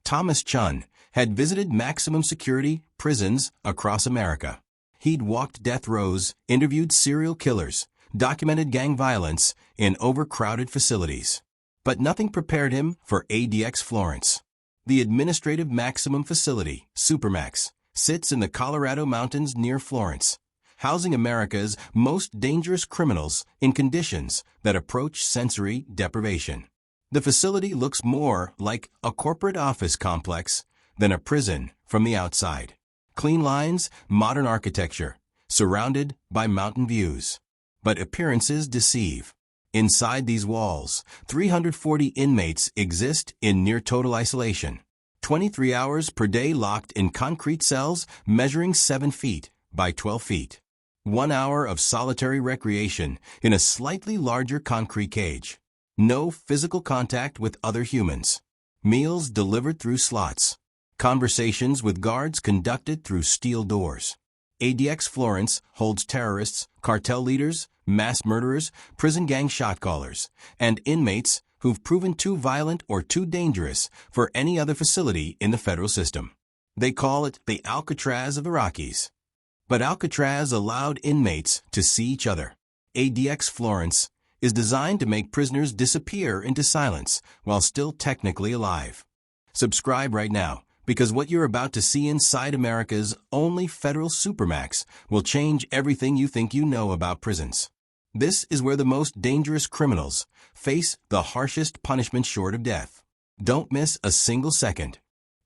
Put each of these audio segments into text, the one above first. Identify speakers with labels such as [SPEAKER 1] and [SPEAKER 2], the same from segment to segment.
[SPEAKER 1] Thomas Chun, had visited maximum security prisons across America. He'd walked death rows, interviewed serial killers, documented gang violence in overcrowded facilities. But nothing prepared him for ADX Florence. The administrative maximum facility, Supermax, sits in the Colorado mountains near Florence, housing America's most dangerous criminals in conditions that approach sensory deprivation. The facility looks more like a corporate office complex than a prison from the outside. Clean lines, modern architecture, surrounded by mountain views. But appearances deceive. Inside these walls, 340 inmates exist in near-total isolation. 23 hours per day locked in concrete cells measuring 7 feet by 12 feet. 1 hour of solitary recreation in a slightly larger concrete cage. No physical contact with other humans. Meals delivered through slots. Conversations with guards conducted through steel doors. ADX Florence holds terrorists, cartel leaders, mass murderers, prison gang shot callers, and inmates who've proven too violent or too dangerous for any other facility in the federal system. They call it the Alcatraz of the Rockies. But Alcatraz allowed inmates to see each other. ADX Florence is designed to make prisoners disappear into silence while still technically alive. Subscribe right now, because what you're about to see inside America's only federal Supermax will change everything you think you know about prisons. This is where the most dangerous criminals face the harshest punishment short of death. Don't miss a single second.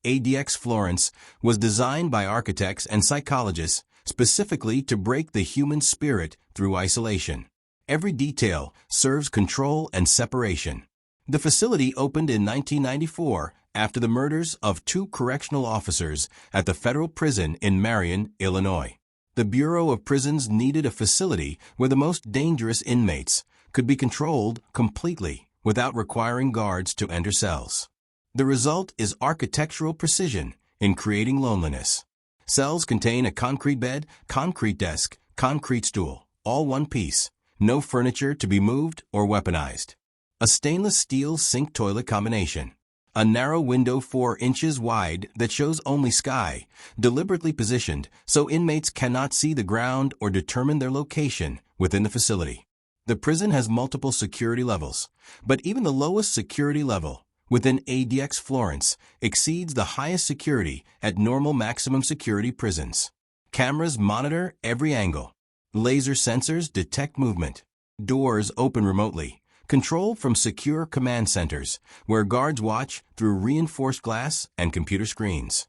[SPEAKER 1] ADX Florence was designed by architects and psychologists specifically to break the human spirit through isolation. Every detail serves control and separation. The facility opened in 1994 after the murders of 2 correctional officers at the federal prison in Marion, Illinois. The Bureau of Prisons needed a facility where the most dangerous inmates could be controlled completely without requiring guards to enter cells. The result is architectural precision in creating loneliness. Cells contain a concrete bed, concrete desk, concrete stool, all one piece, no furniture to be moved or weaponized. A stainless steel sink toilet combination. A narrow window 4 inches wide that shows only sky, deliberately positioned so inmates cannot see the ground or determine their location within the facility. The prison has multiple security levels, but even the lowest security level within ADX Florence exceeds the highest security at normal maximum security prisons. Cameras monitor every angle. Laser sensors detect movement. Doors open remotely. Control from secure command centers, where guards watch through reinforced glass and computer screens.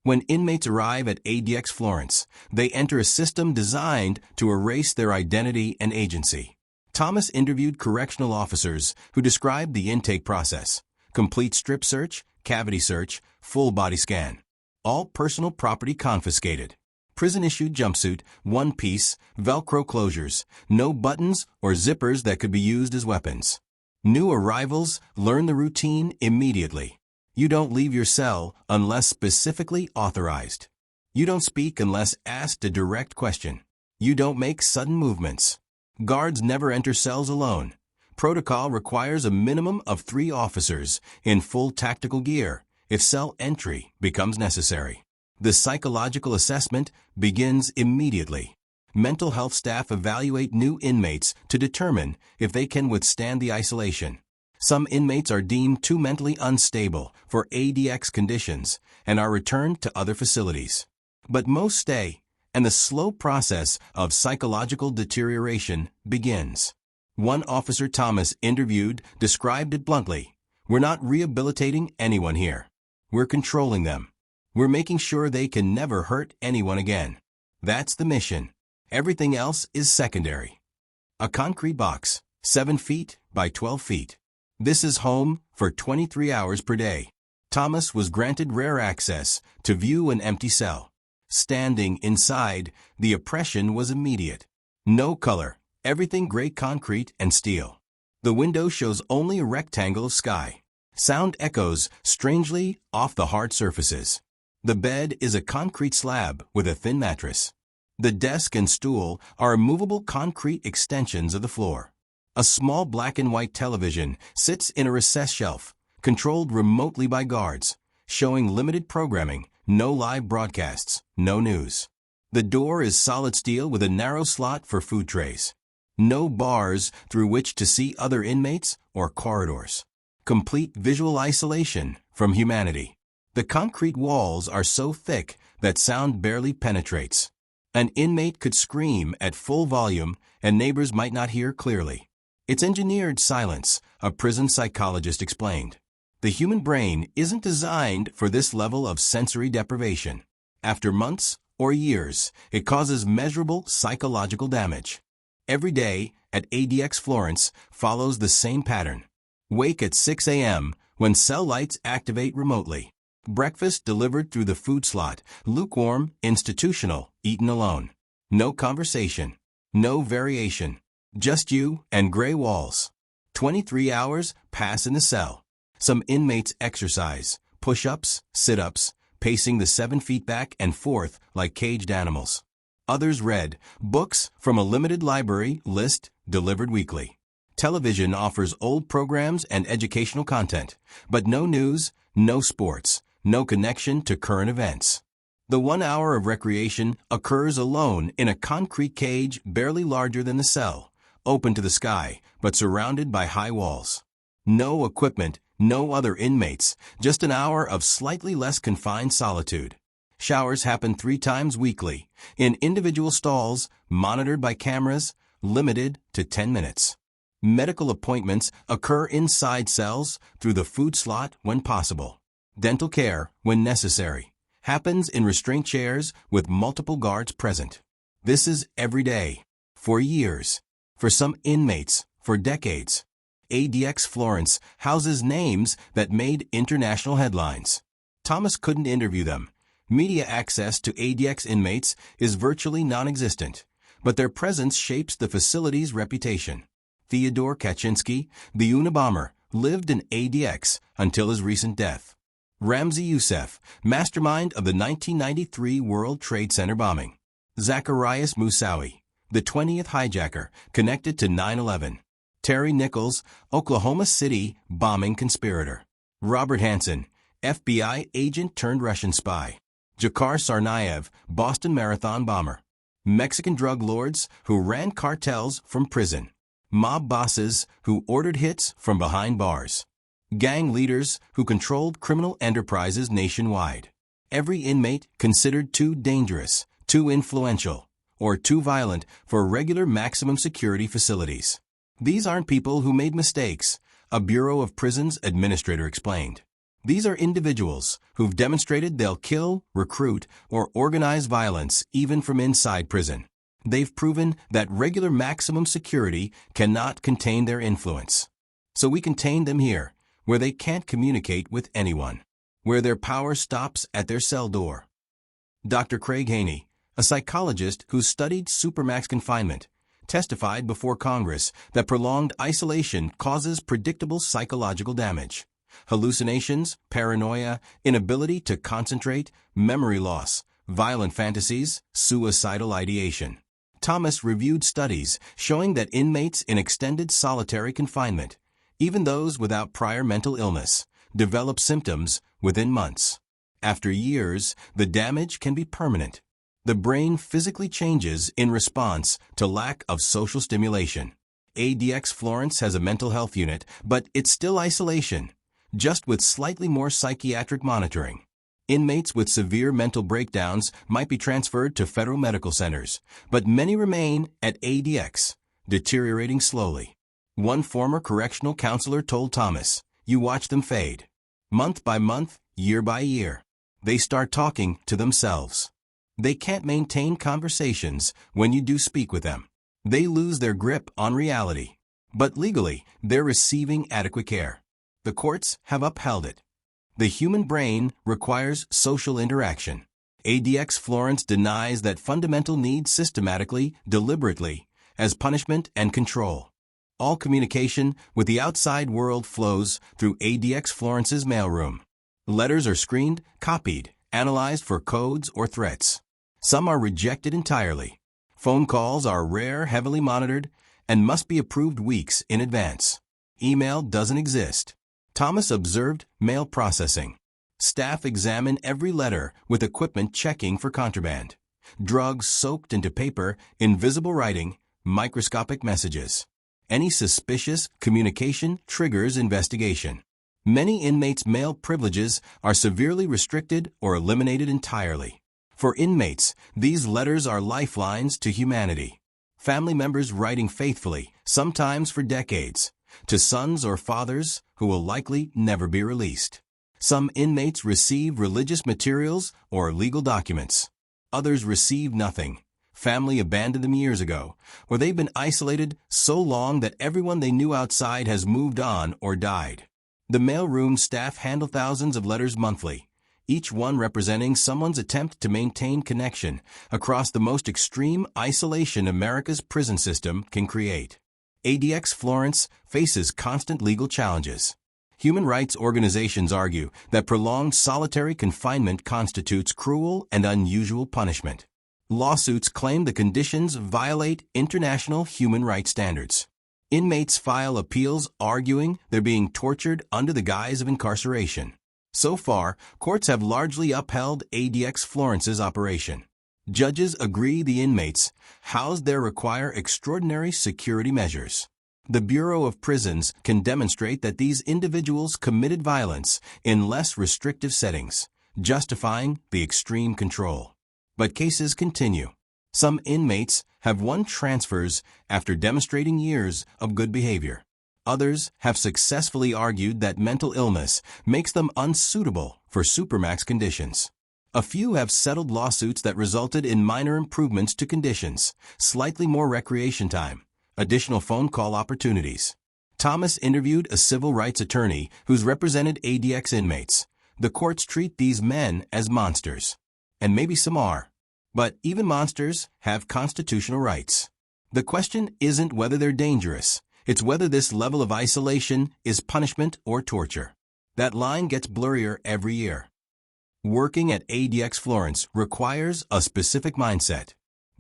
[SPEAKER 1] When inmates arrive at ADX Florence, they enter a system designed to erase their identity and agency. Thomas interviewed correctional officers who described the intake process: complete strip search, cavity search, full body scan. All personal property confiscated. Prison-issued jumpsuit, one piece, Velcro closures, no buttons or zippers that could be used as weapons. New arrivals learn the routine immediately. You don't leave your cell unless specifically authorized. You don't speak unless asked a direct question. You don't make sudden movements. Guards never enter cells alone. Protocol requires a minimum of 3 officers in full tactical gear if cell entry becomes necessary. The psychological assessment begins immediately. Mental health staff evaluate new inmates to determine if they can withstand the isolation. Some inmates are deemed too mentally unstable for ADX conditions and are returned to other facilities. But most stay, and the slow process of psychological deterioration begins. One officer Thomas interviewed described it bluntly: "We're not rehabilitating anyone here. We're controlling them. We're making sure they can never hurt anyone again. That's the mission. Everything else is secondary." A concrete box, 7 feet by 12 feet. This is home for 23 hours per day. Thomas was granted rare access to view an empty cell. Standing inside, the oppression was immediate. No color, everything gray concrete and steel. The window shows only a rectangle of sky. Sound echoes strangely off the hard surfaces. The bed is a concrete slab with a thin mattress. The desk and stool are movable concrete extensions of the floor. A small black and white television sits in a recessed shelf, controlled remotely by guards. showing limited programming, no live broadcasts, no news. The door is solid steel with a narrow slot for food trays. No bars through which to see other inmates or corridors. Complete visual isolation from humanity. The concrete walls are so thick that sound barely penetrates. An inmate could scream at full volume and neighbors might not hear clearly. It's engineered silence, a prison psychologist explained. The human brain isn't designed for this level of sensory deprivation. After months or years, it causes measurable psychological damage. Every day at ADX Florence follows the same pattern. Wake at 6 a.m. when cell lights activate remotely. Breakfast delivered through the food slot, lukewarm, institutional, eaten alone. No conversation, no variation, just you and gray walls. 23 hours pass in the cell. Some inmates exercise, push-ups, sit-ups, pacing the 7 feet back and forth like caged animals. Others read books from a limited library list delivered weekly. Television offers old programs and educational content, but no news, no sports, no connection to current events. The 1 hour of recreation occurs alone in a concrete cage barely larger than the cell, open to the sky, but surrounded by high walls. No equipment, no other inmates, just an hour of slightly less confined solitude. Showers happen 3 times weekly, in individual stalls, monitored by cameras, limited to 10 minutes. Medical appointments occur inside cells through the food slot when possible. Dental care, when necessary, happens in restraint chairs with multiple guards present. This is every day, for years, for some inmates, for decades. ADX Florence houses names that made international headlines. Thomas couldn't interview them. Media access to ADX inmates is virtually non-existent, but their presence shapes the facility's reputation. Theodore Kaczynski, the Unabomber, lived in ADX until his recent death. Ramzi Youssef, mastermind of the 1993 World Trade Center bombing. Zacharias Moussaoui, the 20th hijacker connected to 9/11. Terry Nichols, Oklahoma City bombing conspirator. Robert Hansen, FBI agent turned Russian spy. Jakar Tsarnaev, Boston Marathon bomber. Mexican drug lords who ran cartels from prison. Mob bosses who ordered hits from behind bars. Gang leaders who controlled criminal enterprises nationwide. Every inmate considered too dangerous, too influential, or too violent for regular maximum security facilities. These aren't people who made mistakes, a Bureau of Prisons administrator explained. These are individuals who've demonstrated they'll kill, recruit, or organize violence even from inside prison. They've proven that regular maximum security cannot contain their influence. So we contain them here, where they can't communicate with anyone, where their power stops at their cell door. Dr. Craig Haney, a psychologist who studied Supermax confinement, testified before Congress that prolonged isolation causes predictable psychological damage. Hallucinations, paranoia, inability to concentrate, memory loss, violent fantasies, suicidal ideation. Thomas reviewed studies showing that inmates in extended solitary confinement, even those without prior mental illness, develop symptoms within months. After years, the damage can be permanent. The brain physically changes in response to lack of social stimulation. ADX Florence has a mental health unit, but it's still isolation, just with slightly more psychiatric monitoring. Inmates with severe mental breakdowns might be transferred to federal medical centers, but many remain at ADX, deteriorating slowly. One former correctional counselor told Thomas, "You watch them fade. Month by month, year by year. They start talking to themselves. They can't maintain conversations when you do speak with them. They lose their grip on reality. But legally, they're receiving adequate care. The courts have upheld it. The human brain requires social interaction. ADX Florence denies that fundamental needs systematically, deliberately, as punishment and control. All communication with the outside world flows through ADX Florence's mailroom. Letters are screened, copied, analyzed for codes or threats. Some are rejected entirely. Phone calls are rare, heavily monitored, and must be approved weeks in advance. Email doesn't exist. Thomas observed mail processing. Staff examine every letter with equipment checking for contraband. Drugs soaked into paper, invisible writing, microscopic messages. Any suspicious communication triggers investigation. Many inmates' male privileges are severely restricted or eliminated entirely. For inmates, these letters are lifelines to humanity. Family members writing faithfully, sometimes for decades, to sons or fathers who will likely never be released. Some inmates receive religious materials or legal documents. Others receive nothing. Family abandoned them years ago, or they've been isolated so long that everyone they knew outside has moved on or died. The mailroom staff handle thousands of letters monthly, each one representing someone's attempt to maintain connection across the most extreme isolation America's prison system can create. ADX Florence faces constant legal challenges. Human rights organizations argue that prolonged solitary confinement constitutes cruel and unusual punishment. Lawsuits claim the conditions violate international human rights standards. Inmates file appeals arguing they're being tortured under the guise of incarceration. So far, courts have largely upheld ADX Florence's operation. Judges agree the inmates housed there require extraordinary security measures. The Bureau of Prisons can demonstrate that these individuals committed violence in less restrictive settings, justifying the extreme control. But cases continue. Some inmates have won transfers after demonstrating years of good behavior. Others have successfully argued that mental illness makes them unsuitable for Supermax conditions. A few have settled lawsuits that resulted in minor improvements to conditions, slightly more recreation time, additional phone call opportunities. Thomas interviewed a civil rights attorney who's represented ADX inmates. The courts treat these men as monsters. And maybe some are. But even monsters have constitutional rights. The question isn't whether they're dangerous. It's whether this level of isolation is punishment or torture. That line gets blurrier every year. Working at ADX Florence requires a specific mindset.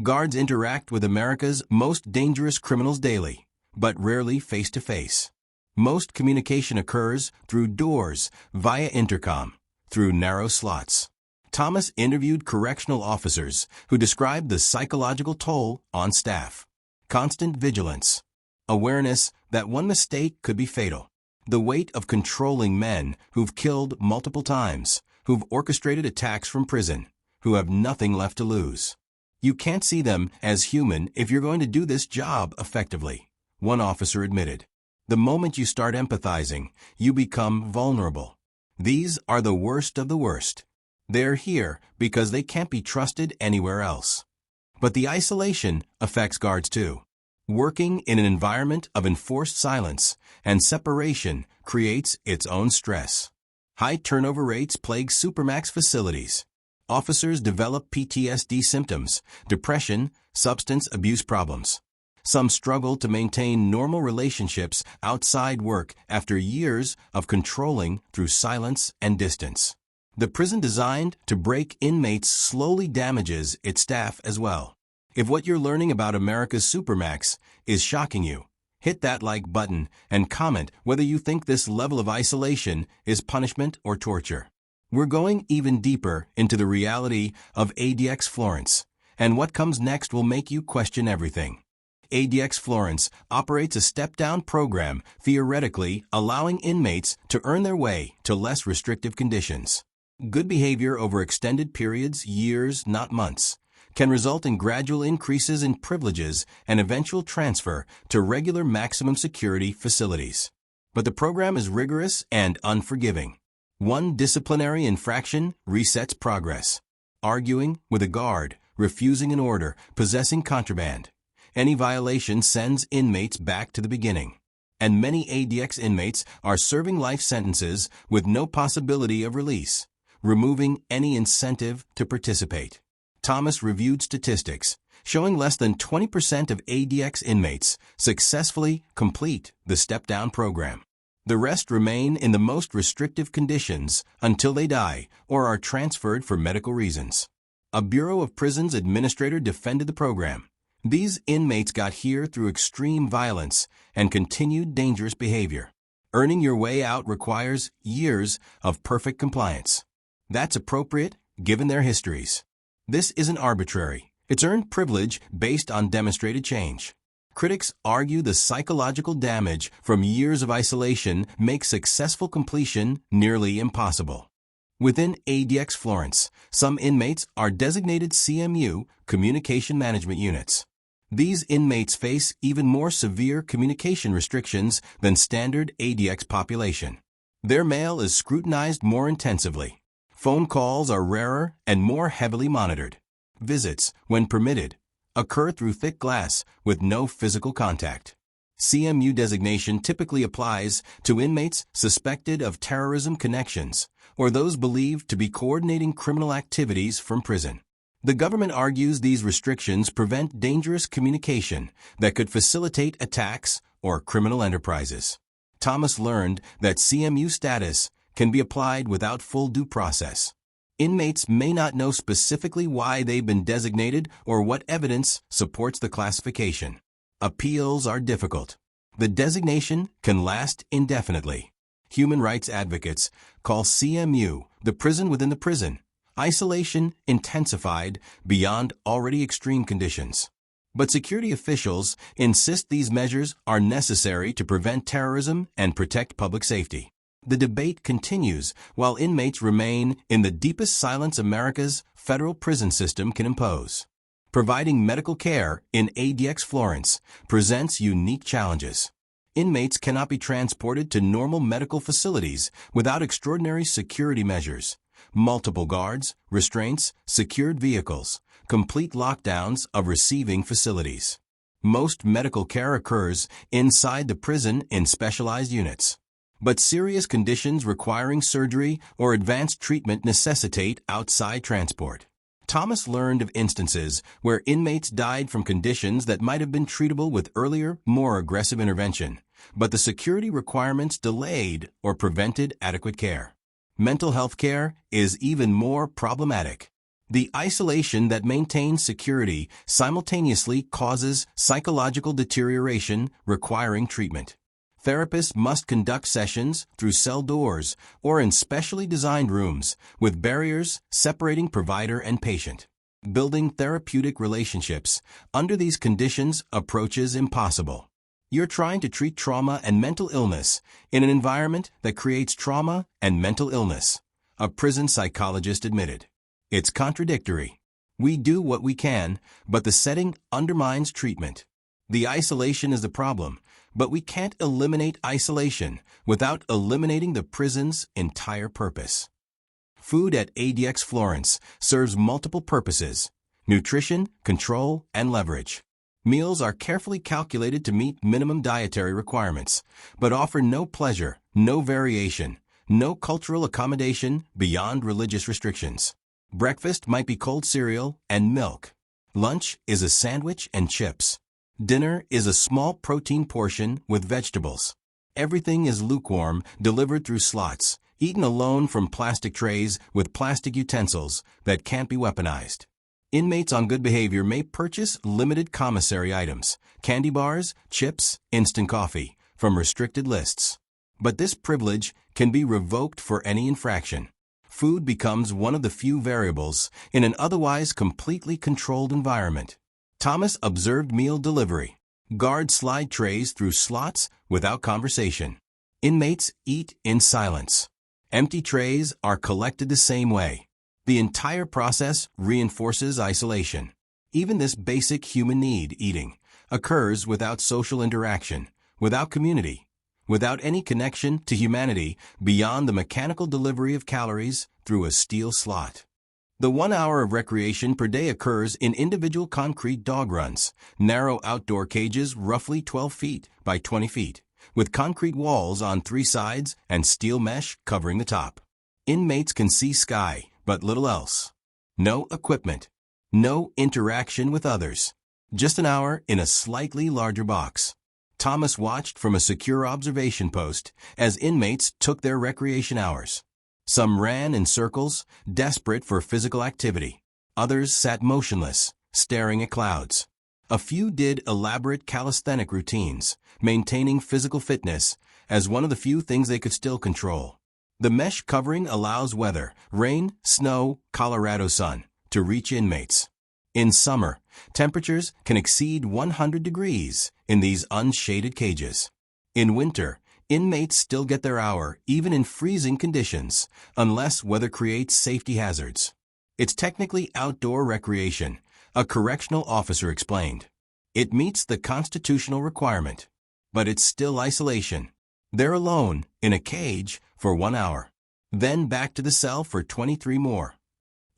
[SPEAKER 1] Guards interact with America's most dangerous criminals daily, but rarely face-to-face. Most communication occurs through doors, via intercom, through narrow slots. Thomas interviewed correctional officers who described the psychological toll on staff. Constant vigilance. Awareness that one mistake could be fatal. The weight of controlling men who've killed multiple times, who've orchestrated attacks from prison, who have nothing left to lose. You can't see them as human if you're going to do this job effectively, one officer admitted. The moment you start empathizing, you become vulnerable. These are the worst of the worst. They're here because they can't be trusted anywhere else. But the isolation affects guards too. Working in an environment of enforced silence and separation creates its own stress. High turnover rates plague Supermax facilities. Officers develop PTSD symptoms, depression, substance abuse problems. Some struggle to maintain normal relationships outside work after years of controlling through silence and distance. The prison designed to break inmates slowly damages its staff as well. If what you're learning about America's Supermax is shocking you, hit that like button and comment whether you think this level of isolation is punishment or torture. We're going even deeper into the reality of ADX Florence, and what comes next will make you question everything. ADX Florence operates a step-down program theoretically allowing inmates to earn their way to less restrictive conditions. Good behavior over extended periods, years, not months, can result in gradual increases in privileges and eventual transfer to regular maximum security facilities. But the program is rigorous and unforgiving. One disciplinary infraction resets progress. Arguing with a guard, refusing an order, possessing contraband. Any violation sends inmates back to the beginning. And many ADX inmates are serving life sentences with no possibility of release, removing any incentive to participate. Thomas reviewed statistics, showing less than 20% of ADX inmates successfully complete the step-down program. The rest remain in the most restrictive conditions until they die or are transferred for medical reasons. A Bureau of Prisons administrator defended the program. These inmates got here through extreme violence and continued dangerous behavior. Earning your way out requires years of perfect compliance. That's appropriate, given their histories. This isn't arbitrary. It's earned privilege based on demonstrated change. Critics argue the psychological damage from years of isolation makes successful completion nearly impossible. Within ADX Florence, some inmates are designated CMU, Communication Management Units. These inmates face even more severe communication restrictions than standard ADX population. Their mail is scrutinized more intensively. Phone calls are rarer and more heavily monitored. Visits, when permitted, occur through thick glass with no physical contact. CMU designation typically applies to inmates suspected of terrorism connections or those believed to be coordinating criminal activities from prison. The government argues these restrictions prevent dangerous communication that could facilitate attacks or criminal enterprises. Thomas learned that CMU status can be applied without full due process. Inmates may not know specifically why they've been designated or what evidence supports the classification. Appeals are difficult. The designation can last indefinitely. Human rights advocates call CMU the prison within the prison, isolation intensified beyond already extreme conditions. But security officials insist these measures are necessary to prevent terrorism and protect public safety. The debate continues while inmates remain in the deepest silence America's federal prison system can impose. Providing medical care in ADX Florence presents unique challenges. Inmates cannot be transported to normal medical facilities without extraordinary security measures. Multiple guards, restraints, secured vehicles, complete lockdowns of receiving facilities. Most medical care occurs inside the prison in specialized units. But serious conditions requiring surgery or advanced treatment necessitate outside transport. Thomas learned of instances where inmates died from conditions that might have been treatable with earlier, more aggressive intervention, but the security requirements delayed or prevented adequate care. Mental health care is even more problematic. The isolation that maintains security simultaneously causes psychological deterioration requiring treatment. Therapists must conduct sessions through cell doors or in specially designed rooms with barriers separating provider and patient. Building therapeutic relationships under these conditions approaches impossible. You're trying to treat trauma and mental illness in an environment that creates trauma and mental illness, a prison psychologist admitted. It's contradictory. We do what we can, but the setting undermines treatment. The isolation is the problem, but we can't eliminate isolation without eliminating the prison's entire purpose. Food at ADX Florence serves multiple purposes: nutrition, control, and leverage. Meals are carefully calculated to meet minimum dietary requirements, but offer no pleasure, no variation, no cultural accommodation beyond religious restrictions. Breakfast might be cold cereal and milk. Lunch is a sandwich and chips. Dinner is a small protein portion with vegetables. Everything is lukewarm, delivered through slots, eaten alone from plastic trays with plastic utensils that can't be weaponized. Inmates on good behavior may purchase limited commissary items, candy bars, chips, instant coffee, from restricted lists. But this privilege can be revoked for any infraction. Food becomes one of the few variables in an otherwise completely controlled environment. Thomas observed meal delivery. Guards slide trays through slots without conversation. Inmates eat in silence. Empty trays are collected the same way. The entire process reinforces isolation. Even this basic human need, eating, occurs without social interaction, without community, without any connection to humanity beyond the mechanical delivery of calories through a steel slot. The 1 hour of recreation per day occurs in individual concrete dog runs, narrow outdoor cages roughly 12 feet by 20 feet, with concrete walls on 3 sides and steel mesh covering the top. Inmates can see sky, but little else. No equipment. No interaction with others. Just an hour in a slightly larger box. Thomas watched from a secure observation post as inmates took their recreation hours. Some ran in circles, desperate for physical activity. Others sat motionless, staring at clouds. A few did elaborate calisthenic routines, maintaining physical fitness as one of the few things they could still control. The mesh covering allows weather, rain, snow, Colorado sun, to reach inmates. In summer, temperatures can exceed 100 degrees in these unshaded cages. In winter, inmates still get their hour even in freezing conditions, unless weather creates safety hazards. It's technically outdoor recreation, a correctional officer explained. It meets the constitutional requirement, but it's still isolation. They're alone in a cage for 1 hour, then back to the cell for 23 more.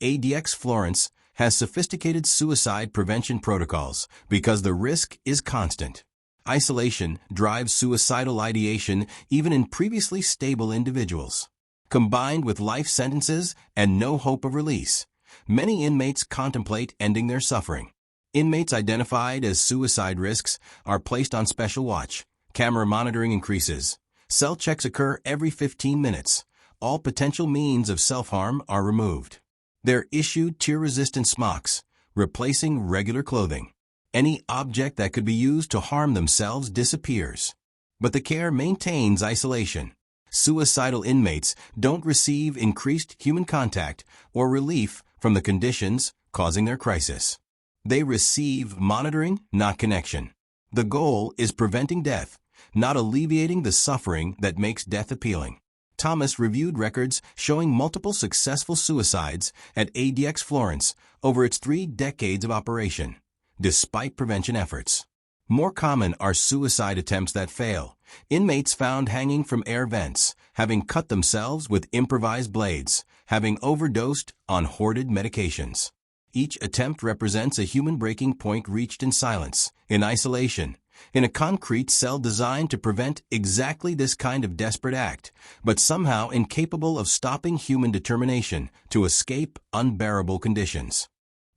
[SPEAKER 1] ADX Florence has sophisticated suicide prevention protocols because the risk is constant. Isolation drives suicidal ideation even in previously stable individuals. Combined with life sentences and no hope of release, many inmates contemplate ending their suffering. Inmates identified as suicide risks are placed on special watch. Camera monitoring increases. Cell checks occur every 15 minutes. All potential means of self-harm are removed. They're issued tear-resistant smocks, replacing regular clothing. Any object that could be used to harm themselves disappears. But the care maintains isolation. Suicidal inmates don't receive increased human contact or relief from the conditions causing their crisis. They receive monitoring, not connection. The goal is preventing death, not alleviating the suffering that makes death appealing. Thomas reviewed records showing multiple successful suicides at ADX Florence over its 3 decades of operation, despite prevention efforts. More common are suicide attempts that fail. Inmates found hanging from air vents, having cut themselves with improvised blades, having overdosed on hoarded medications. Each attempt represents a human breaking point reached in silence, in isolation, in a concrete cell designed to prevent exactly this kind of desperate act, but somehow incapable of stopping human determination to escape unbearable conditions.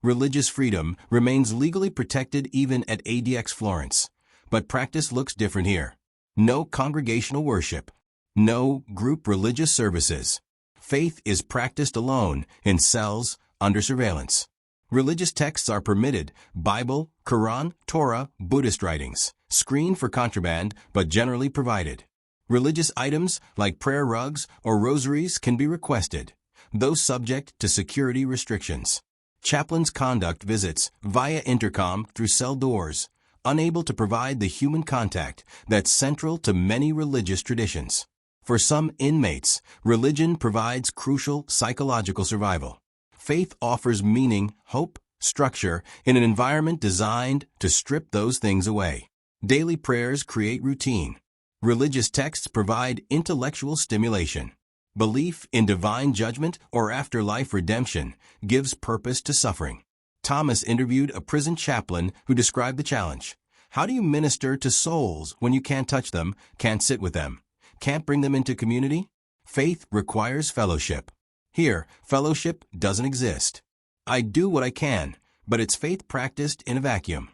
[SPEAKER 1] Religious freedom remains legally protected even at ADX Florence, but practice looks different here. No congregational worship. No group religious services. Faith is practiced alone in cells under surveillance. Religious texts are permitted: Bible, Quran, Torah, Buddhist writings, screened for contraband but generally provided. Religious items like prayer rugs or rosaries can be requested, though subject to security restrictions. Chaplains conduct visits via intercom through cell doors, unable to provide the human contact that's central to many religious traditions. For some inmates, religion provides crucial psychological survival. Faith offers meaning, hope, structure in an environment designed to strip those things away. Daily prayers create routine. Religious texts provide intellectual stimulation. Belief in divine judgment or afterlife redemption gives purpose to suffering. Thomas interviewed a prison chaplain who described the challenge. How do you minister to souls when you can't touch them, can't sit with them, can't bring them into community? Faith requires fellowship. Here, fellowship doesn't exist. I do what I can, but it's faith practiced in a vacuum.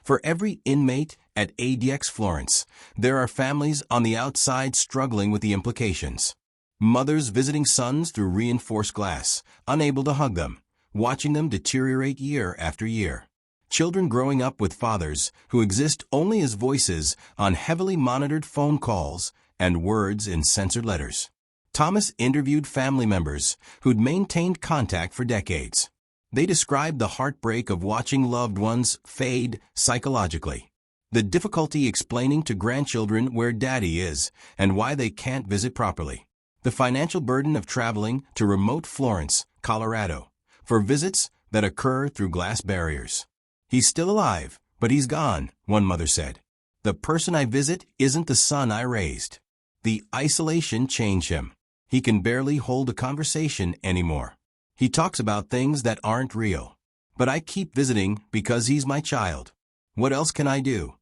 [SPEAKER 1] For every inmate at ADX Florence, there are families on the outside struggling with the implications. Mothers visiting sons through reinforced glass, unable to hug them, watching them deteriorate year after year. Children growing up with fathers who exist only as voices on heavily monitored phone calls and words in censored letters. Thomas interviewed family members who'd maintained contact for decades. They described the heartbreak of watching loved ones fade psychologically, the difficulty explaining to grandchildren where daddy is and why they can't visit properly, the financial burden of traveling to remote Florence, Colorado, for visits that occur through glass barriers. He's still alive, but he's gone, one mother said. The person I visit isn't the son I raised. The isolation changed him. He can barely hold a conversation anymore. He talks about things that aren't real. But I keep visiting because he's my child. What else can I do?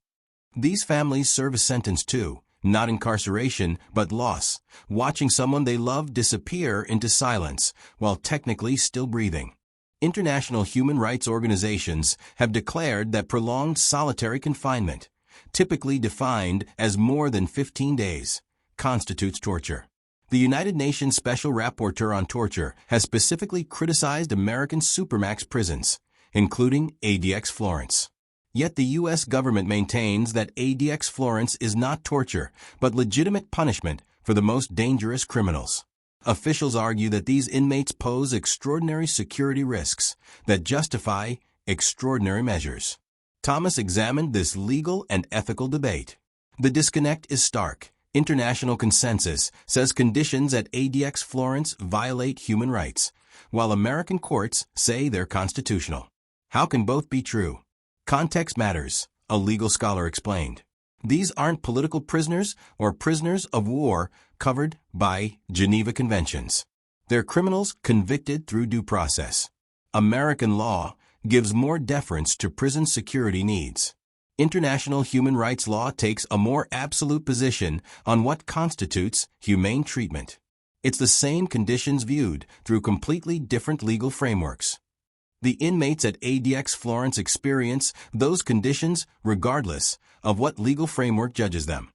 [SPEAKER 1] These families serve a sentence too, not incarceration, but loss, watching someone they love disappear into silence while technically still breathing. International human rights organizations have declared that prolonged solitary confinement, typically defined as more than 15 days, constitutes torture. The United Nations Special Rapporteur on Torture has specifically criticized American Supermax prisons, including ADX Florence. Yet the U.S. government maintains that ADX Florence is not torture, but legitimate punishment for the most dangerous criminals. Officials argue that these inmates pose extraordinary security risks that justify extraordinary measures. Thomas examined this legal and ethical debate. The disconnect is stark. International consensus says conditions at ADX Florence violate human rights, while American courts say they're constitutional. How can both be true? Context matters, a legal scholar explained. These aren't political prisoners or prisoners of war covered by Geneva Conventions. They're criminals convicted through due process. American law gives more deference to prison security needs. International human rights law takes a more absolute position on what constitutes humane treatment. It's the same conditions viewed through completely different legal frameworks. The inmates at ADX Florence experience those conditions regardless of what legal framework judges them.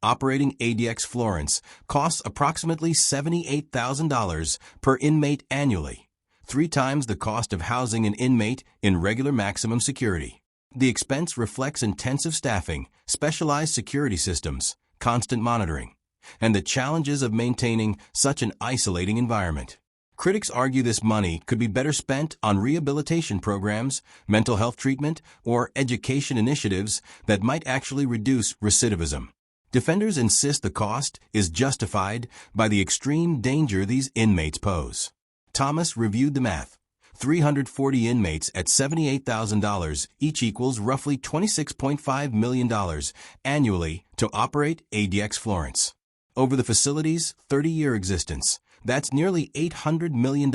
[SPEAKER 1] Operating ADX Florence costs approximately $78,000 per inmate annually, 3 times the cost of housing an inmate in regular maximum security. The expense reflects intensive staffing, specialized security systems, constant monitoring, and the challenges of maintaining such an isolating environment. Critics argue this money could be better spent on rehabilitation programs, mental health treatment, or education initiatives that might actually reduce recidivism. Defenders insist the cost is justified by the extreme danger these inmates pose. Thomas reviewed the math. 340 inmates at $78,000 each equals roughly $26.5 million annually to operate ADX Florence. Over the facility's 30-year existence, that's nearly $800 million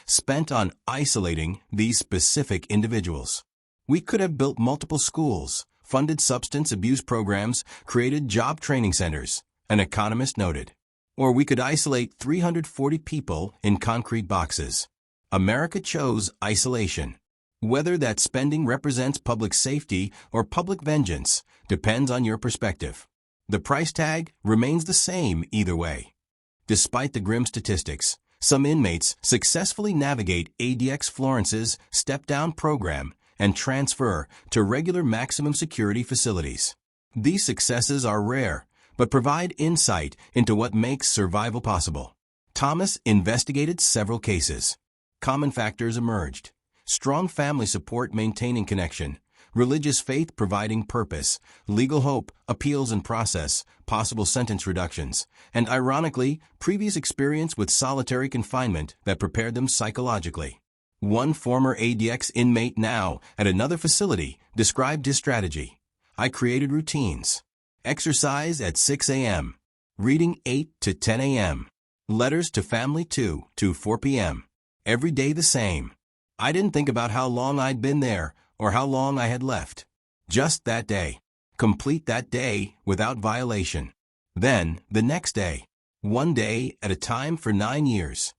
[SPEAKER 1] spent on isolating these specific individuals. We could have built multiple schools, funded substance abuse programs, created job training centers, an economist noted. Or we could isolate 340 people in concrete boxes. America chose isolation. Whether that spending represents public safety or public vengeance depends on your perspective. The price tag remains the same either way. Despite the grim statistics, some inmates successfully navigate ADX Florence's step-down program and transfer to regular maximum security facilities. These successes are rare, but provide insight into what makes survival possible. Thomas investigated several cases. Common factors emerged: strong family support maintaining connection, religious faith providing purpose, legal hope, appeals and process, possible sentence reductions, and ironically, previous experience with solitary confinement that prepared them psychologically. One former ADX inmate now at another facility described his strategy. I created routines. Exercise at 6 a.m., reading 8 to 10 a.m., letters to family 2 to 4 p.m., every day the same. I didn't think about how long I'd been there or how long I had left. Just that day. Complete that day without violation. Then, the next day. One day at a time for 9 years.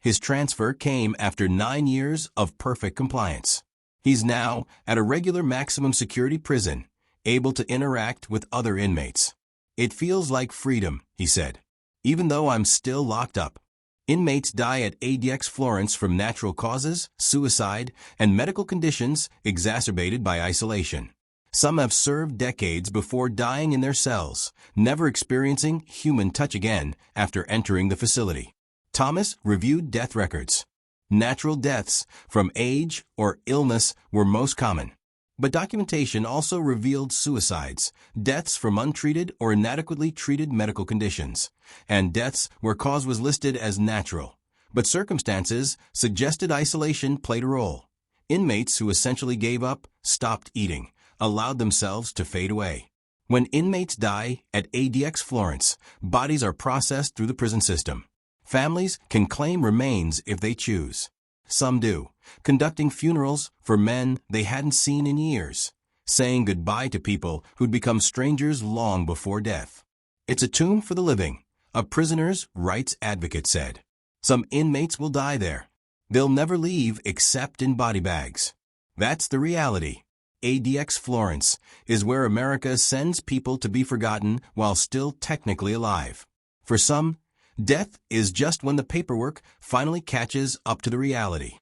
[SPEAKER 1] His transfer came after 9 years of perfect compliance. He's now at a regular maximum security prison, able to interact with other inmates. It feels like freedom, he said, even though I'm still locked up. Inmates die at ADX Florence from natural causes, suicide, and medical conditions exacerbated by isolation. Some have served decades before dying in their cells, never experiencing human touch again after entering the facility. Thomas reviewed death records. Natural deaths from age or illness were most common. But documentation also revealed suicides, deaths from untreated or inadequately treated medical conditions, and deaths where cause was listed as natural. But circumstances suggested isolation played a role. Inmates who essentially gave up, stopped eating, allowed themselves to fade away. When inmates die at ADX Florence, bodies are processed through the prison system. Families can claim remains if they choose. Some do, conducting funerals for men they hadn't seen in years, saying goodbye to people who'd become strangers long before death. It's a tomb for the living, a prisoner's rights advocate said. Some inmates will die there. They'll never leave except in body bags. That's the reality. ADX Florence is where America sends people to be forgotten while still technically alive. For some, death is just when the paperwork finally catches up to the reality.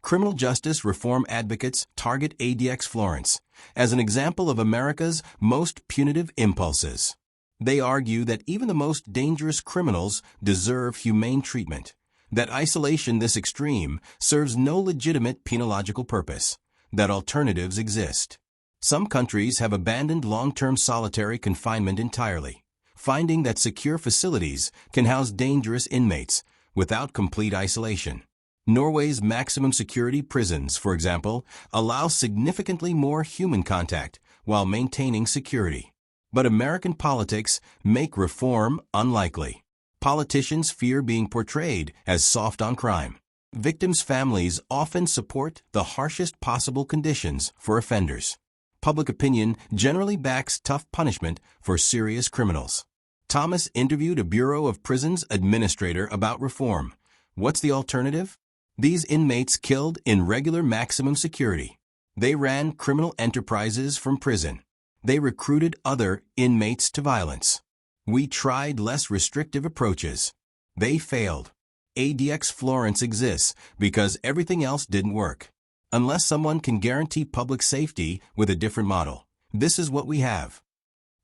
[SPEAKER 1] Criminal justice reform advocates target ADX Florence as an example of America's most punitive impulses. They argue that even the most dangerous criminals deserve humane treatment, that isolation this extreme serves no legitimate penological purpose, that alternatives exist. Some countries have abandoned long-term solitary confinement entirely, finding that secure facilities can house dangerous inmates without complete isolation. Norway's maximum security prisons, for example, allow significantly more human contact while maintaining security. But American politics make reform unlikely. Politicians fear being portrayed as soft on crime. Victims' families often support the harshest possible conditions for offenders. Public opinion generally backs tough punishment for serious criminals. Thomas interviewed a Bureau of Prisons administrator about reform. What's the alternative? These inmates killed in regular maximum security. They ran criminal enterprises from prison. They recruited other inmates to violence. We tried less restrictive approaches. They failed. ADX Florence exists because everything else didn't work. Unless someone can guarantee public safety with a different model, this is what we have.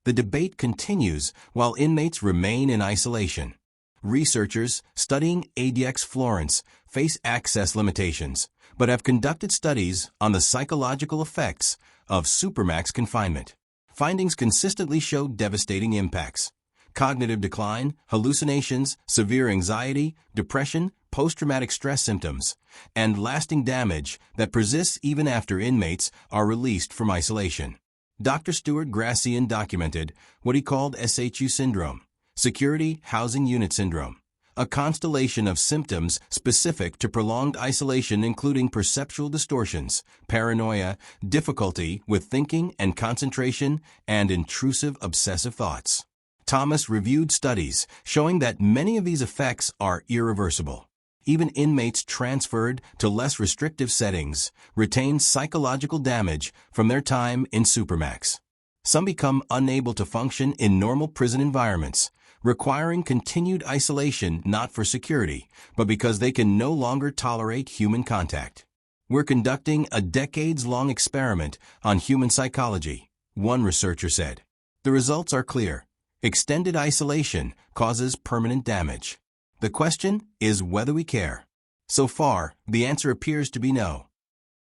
[SPEAKER 1] The debate continues while inmates remain in isolation. Researchers studying ADX Florence face access limitations, but have conducted studies on the psychological effects of Supermax confinement. Findings consistently show devastating impacts: cognitive decline, hallucinations, severe anxiety, depression, post-traumatic stress symptoms, and lasting damage that persists even after inmates are released from isolation. Dr. Stuart Gracian documented what he called SHU syndrome, Security Housing Unit Syndrome, a constellation of symptoms specific to prolonged isolation including perceptual distortions, paranoia, difficulty with thinking and concentration, and intrusive obsessive thoughts. Thomas reviewed studies showing that many of these effects are irreversible. Even inmates transferred to less restrictive settings retain psychological damage from their time in Supermax. Some become unable to function in normal prison environments, requiring continued isolation not for security, but because they can no longer tolerate human contact. We're conducting a decades-long experiment on human psychology, one researcher said. The results are clear. Extended isolation causes permanent damage. The question is whether we care. So far, the answer appears to be no.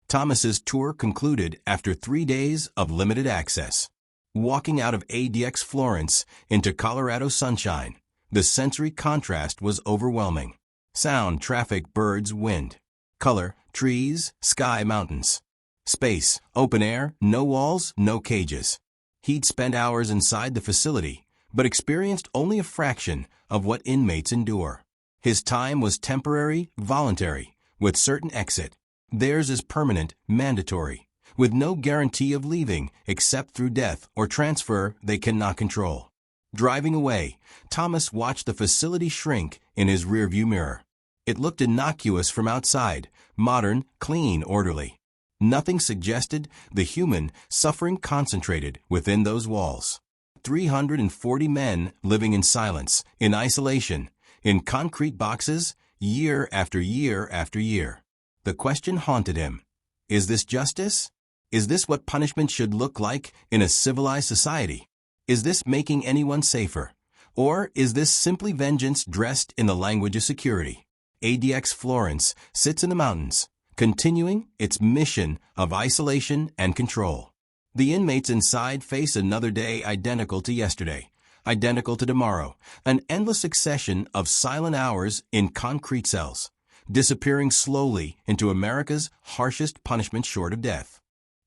[SPEAKER 1] Thomas's tour concluded after 3 days of limited access. Walking out of ADX Florence into Colorado sunshine, the sensory contrast was overwhelming. Sound, traffic, birds, wind. Color, trees, sky, mountains. Space, open air, no walls, no cages. He'd spent hours inside the facility, but experienced only a fraction of what inmates endure. His time was temporary, voluntary, with certain exit. Theirs is permanent, mandatory, with no guarantee of leaving except through death or transfer they cannot control. Driving away, Thomas watched the facility shrink in his rearview mirror. It looked innocuous from outside, modern, clean, orderly. Nothing suggested the human suffering concentrated within those walls. 340 men living in silence, in isolation, in concrete boxes, year after year after year. The question haunted him. Is this justice? Is this what punishment should look like in a civilized society? Is this making anyone safer? Or is this simply vengeance dressed in the language of security? ADX Florence sits in the mountains, continuing its mission of isolation and control. The inmates inside face another day identical to yesterday, identical to tomorrow, an endless succession of silent hours in concrete cells, disappearing slowly into America's harshest punishment short of death.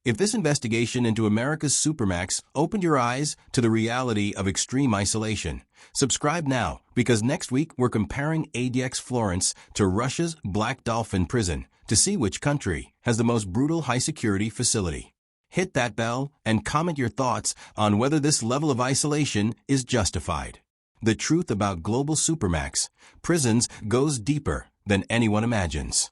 [SPEAKER 1] If this investigation into America's Supermax opened your eyes to the reality of extreme isolation, subscribe now, because next week we're comparing ADX Florence to Russia's Black Dolphin prison to see which country has the most brutal high-security facility. Hit that bell and comment your thoughts on whether this level of isolation is justified. The truth about global Supermax prisons goes deeper than anyone imagines.